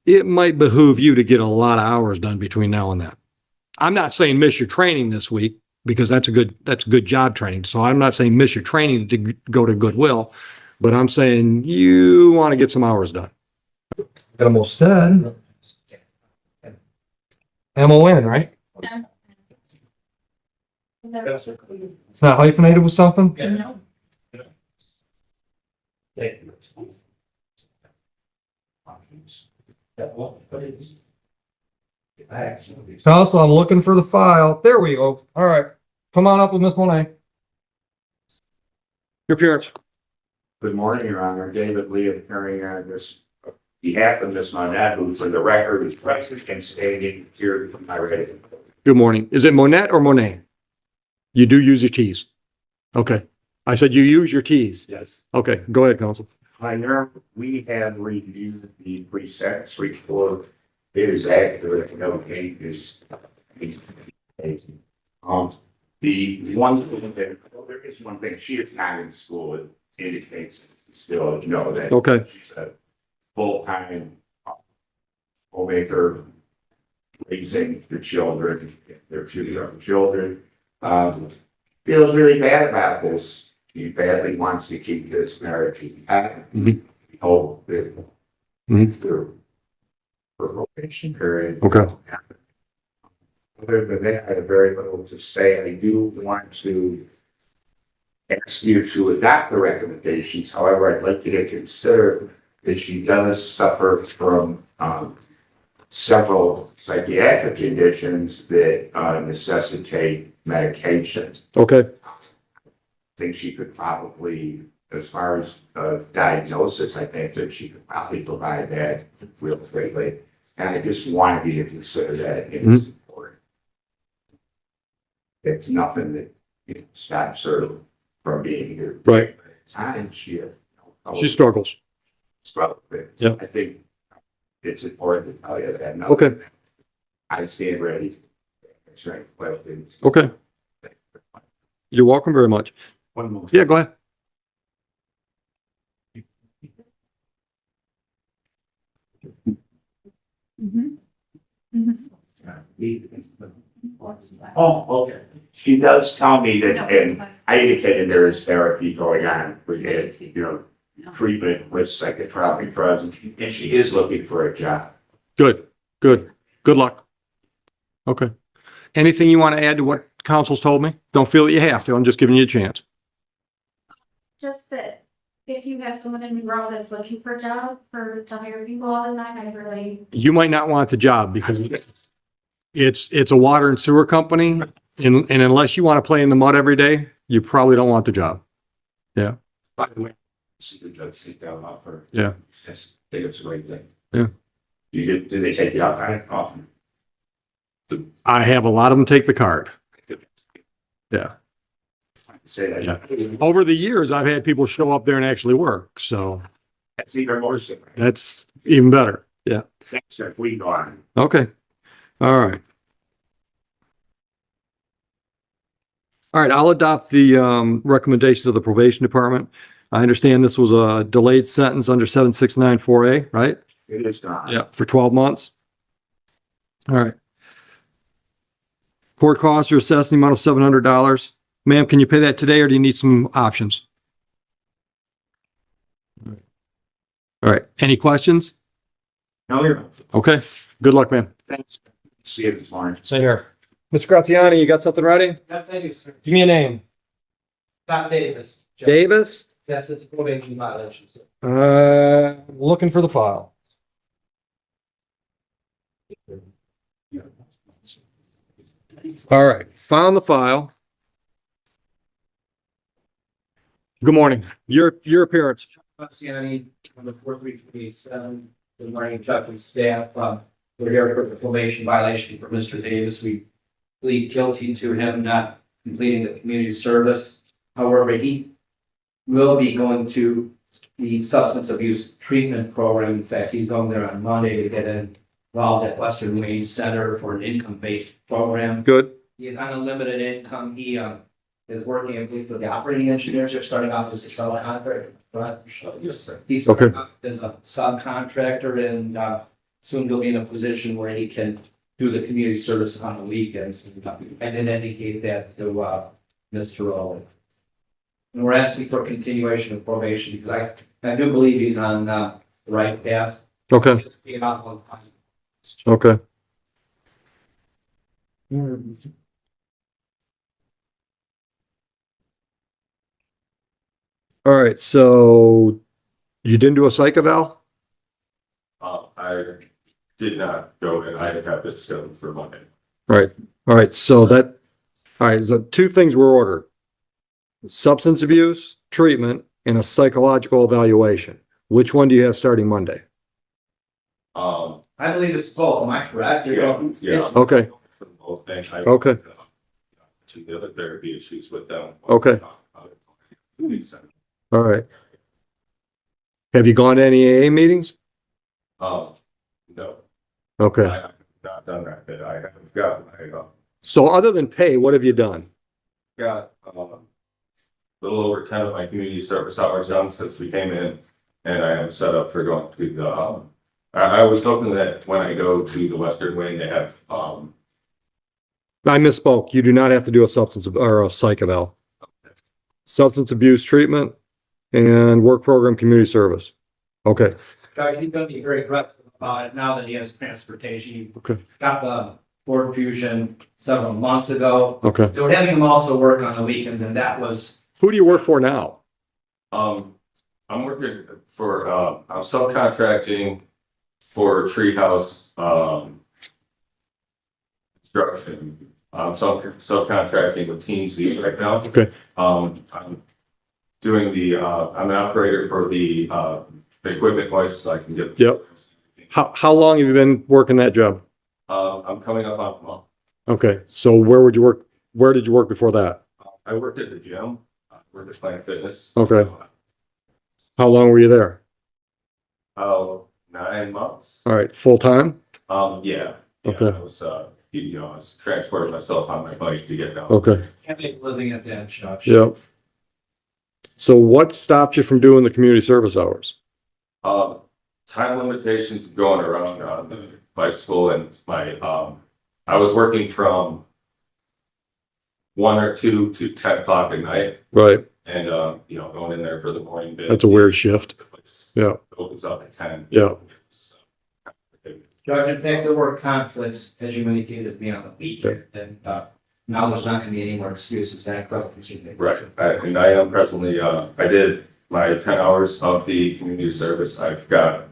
it might behoove you to get a lot of hours done between now and then. I'm not saying miss your training this week because that's good job training. So I'm not saying miss your training to go to Goodwill, but I'm saying you want to get some hours done. Got them all said. MON, right? Yeah. It's not hyphenated with something? No. Council, I'm looking for the file. There we go. All right. Come on up with Miss Monet. Your appearance. Good morning, Your Honor. David Lee appearing on this behalf of Ms. Monette, who for the record is present and standing here from my right. Good morning. Is it Monette or Monet? You do use your T's. Okay. I said you use your T's. Yes. Okay. Go ahead, Council. Honor, we have reviewed the pre-sentence report. It is accurate. No changes. The one thing that, well, there is one thing, she is not in school. It indicates still, you know, that Okay. she's a full-time homemaker raising the children, their 2 young children. Feels really bad about this. He badly wants to keep this marriage intact. Mhm. We hope that through her probation period. Okay. Other than that, I have very little to say. I do want to ask you to adopt the recommendations. However, I'd like you to consider that she does suffer from several psychiatric conditions that necessitate medication. Okay. I think she could probably, as far as diagnosis, I think that she could probably provide that real quickly. And I just wanted you to consider that in support. It's nothing that stops her from being here. Right. But at times she struggles. struggles with it. Yeah. I think it's important to tell you that. Okay. I stand ready. That's right. Questions. Okay. You're welcome very much. One more. Yeah, go ahead. Oh, okay. She does tell me that, and I indicated there is therapy going on for, treatment with psychotropic drugs, and she is looking for a job. Good. Good. Good luck. Okay. Anything you want to add to what council's told me? Don't feel that you have to. I'm just giving you a chance. Just that if you have someone in your role that's looking for a job to hire people all the time, I really. You might not want the job because it's a water and sewer company. And unless you want to play in the mud every day, you probably don't want the job. Yeah. By the way, see the judge sit down off her. Yeah. Yes, I think it's a great thing. Yeah. Do they take you out on it often? I have a lot of them take the card. Yeah. Say that. Yeah. Over the years, I've had people show up there and actually work. So That's even more so. that's even better. Yeah. That's if we go on. Okay. All right. All right. I'll adopt the recommendations of the probation department. I understand this was a delayed sentence under 7694A, right? It is not. Yeah. For 12 months. All right. Court costs are assessed in the amount of $700. Ma'am, can you pay that today or do you need some options? All right. Any questions? No, you're not. Okay. Good luck, ma'am. Thanks. See you this morning. Same here. Mr. Graziani, you got something ready? Yes, I do, sir. Give me a name. Scott Davis. Davis? That's its probation violation, sir. Looking for the file. All right. Found the file. Good morning. Your appearance. Graziani, on the 4327, good morning, Chuck and staff. We're here for the probation violation for Mr. Davis. We plead guilty to him not completing the community service. However, he will be going to the substance abuse treatment program. In fact, he's going there on Monday to get involved at Western Wayne Center for an income-based program. Good. He is on a limited income. He is working, I believe, for the operating engineers. They're starting off as a subcontractor. But he's starting off as a subcontractor, and soon he'll be in a position where he can do the community service on the weekends. I did indicate that to, Mr. Rowley. And we're asking for continuation of probation because I do believe he's on, the right path. Okay, It's being off on time. okay. All right, so you didn't do a psych eval? I did not go and I have this scheduled for Monday. Right, all right, all right, so two things were ordered. Substance abuse, treatment, and a psychological evaluation. Which one do you have starting Monday? I believe it's both, am I correct? Yeah. It's- Okay, For the whole thing. Okay. To the other therapy issues with them. Okay. all right. Have you gone to any AA meetings? No, Okay, I have not done that, but I have got, so other than pay, what have you done? got, a little over 10 of my community service hours done since we came in. And I am set up for going to the, I was hoping that when I go to the Western Wing, they have, I misspoke. You do not have to do a or a psych eval. Substance abuse treatment and work program community service. Okay, Judge, he's gonna be very aggressive about it now that he has transportation. He Okay. got the board fusion several months ago. okay. They were having him also work on the weekends and that was, Who do you work for now? I'm working for, I'm subcontracting for Treehouse, construction. I'm subcontracting with Team Z right now. Okay. I'm doing I'm an operator for the equipment license I can get. Yep. How long have you been working that job? I'm coming up on a month. Okay, so where would you work? Where did you work before that? I worked at the gym, I worked at Planet Fitness. Okay. How long were you there? 9 months. All right, full time? Yeah. Okay. I was, I was transporting myself on my bike to get down. Okay, can't make a living at that, Judge. yep. So what stopped you from doing the community service hours? Time limitations going around on the bicycle and my, I was working from 1 or 2 to 10 o'clock at night Right, and, going in there for the morning bit. that's a weird shift. Yeah. Opens up at 10. Yeah. Judge, in fact, there were conflicts, as you indicated to me on the weekend, and, now there's not gonna be any more excuses, that correct? Right, and I am presently, I did my 10 hours of the community service. I've got,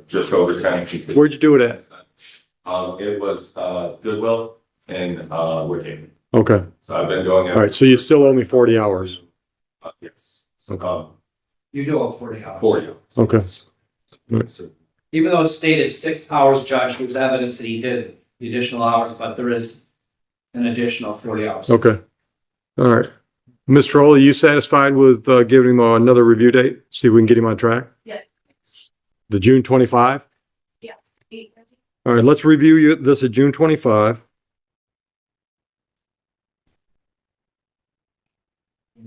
just over 10. Where'd you do it at? It was, Goodwill and, Wicked. Okay, So I've been going. all right, so you still owe me 40 hours. Yes. Okay. You do have 40 hours. 40. Okay. So, Even though it stated 6 hours, Judge, there's evidence that he did the additional hours, but there is an additional 40 hours. Okay, all right. Mr. Rowley, are you satisfied with giving him another review date? See if we can get him on track? Yes. The June 25? Yes. 8:50. All right, let's review this at June 25.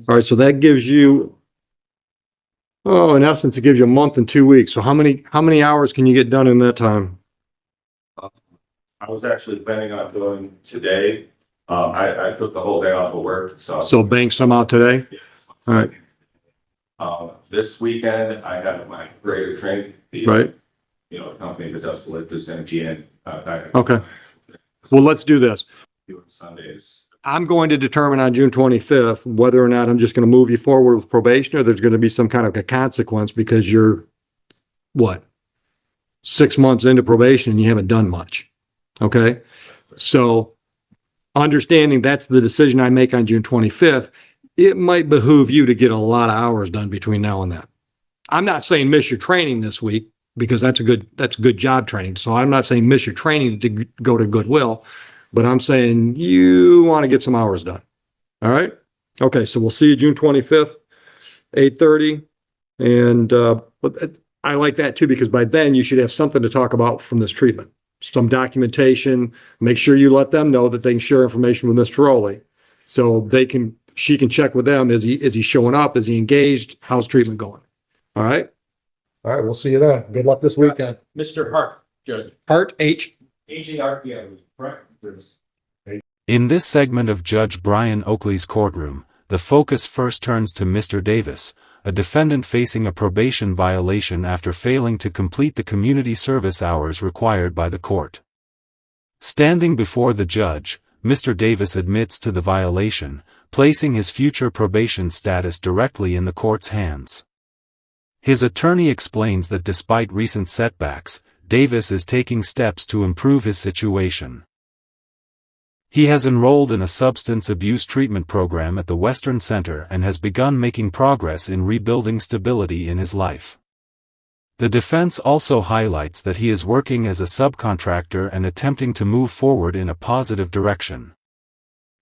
All right, so that gives you, oh, in essence, it gives you a month and 2 weeks. So how many hours can you get done in that time? I was actually planning on doing today. I took the whole day off of work, so. So bank some out today? All right, This weekend, I have my greater training. The, right. Company that's us live is going to be in. Okay. Well, let's do this. Doing Sundays. I'm going to determine on June 25th whether or not I'm just going to move you forward with probation or there's going to be some kind of a consequence because you're, what, 6 months into probation and you haven't done much. Okay? So understanding that's the decision I make on June 25th, it might behoove you to get a lot of hours done between now and then. I'm not saying miss your training this week because that's good job training. So I'm not saying miss your training to go to Goodwill, but I'm saying you want to get some hours done. All right? Okay, so we'll see you June 25th, 8:30. And but I like that too, because by then you should have something to talk about from this treatment. Some documentation, make sure you let them know that they can share information with Mr. Rowley. So she can check with them. Is he showing up? Is he engaged? How's treatment going? All right? All right, we'll see you then. Good luck this weekend. Mr. Hart, Judge. Hart, H. H-A-R-T-I was correct. In this segment of Judge Brian Oakley's courtroom, the focus first turns to Mr. Davis, a defendant facing a probation violation after failing to complete the community service hours required by the court. Standing before the judge, Mr. Davis admits to the violation, placing his future probation status directly in the court's hands. His attorney explains that despite recent setbacks, Davis is taking steps to improve his situation. He has enrolled in a substance abuse treatment program at the Western Center and has begun making progress in rebuilding stability in his life. The defense also highlights that he is working as a subcontractor and attempting to move forward in a positive direction.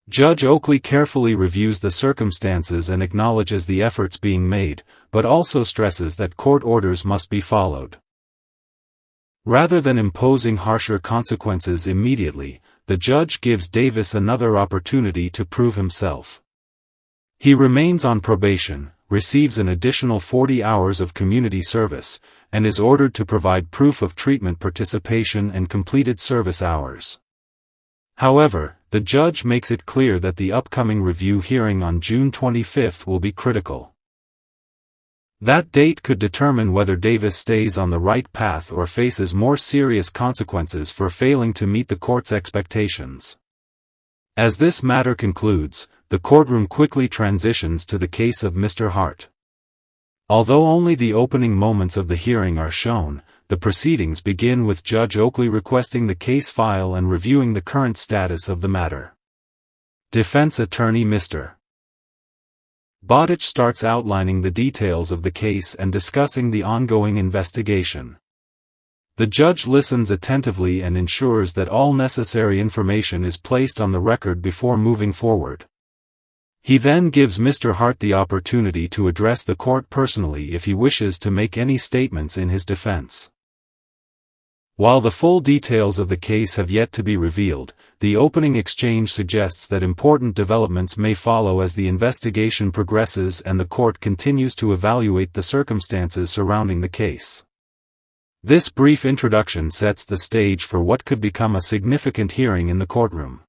Judge Oakley carefully reviews the circumstances and acknowledges the efforts being made, but also stresses that court orders must be followed. Rather than imposing harsher consequences immediately, the judge gives Davis another opportunity to prove himself. He remains on probation, receives an additional 40 hours of community service, and is ordered to provide proof of treatment participation and completed service hours. However, the judge makes it clear that the upcoming review hearing on June 25 will be critical. That date could determine whether Davis stays on the right path or faces more serious consequences for failing to meet the court's expectations. As this matter concludes, the courtroom quickly transitions to the case of Mr. Hart. Although only the opening moments of the hearing are shown, the proceedings begin with Judge Oakley requesting the case file and reviewing the current status of the matter. Defense attorney Mr. Bodic starts outlining the details of the case and discussing the ongoing investigation. The judge listens attentively and ensures that all necessary information is placed on the record before moving forward. He then gives Mr. Hart the opportunity to address the court personally if he wishes to make any statements in his defense. While the full details of the case have yet to be revealed, the opening exchange suggests that important developments may follow as the investigation progresses and the court continues to evaluate the circumstances surrounding the case. This brief introduction sets the stage for what could become a significant hearing in the courtroom.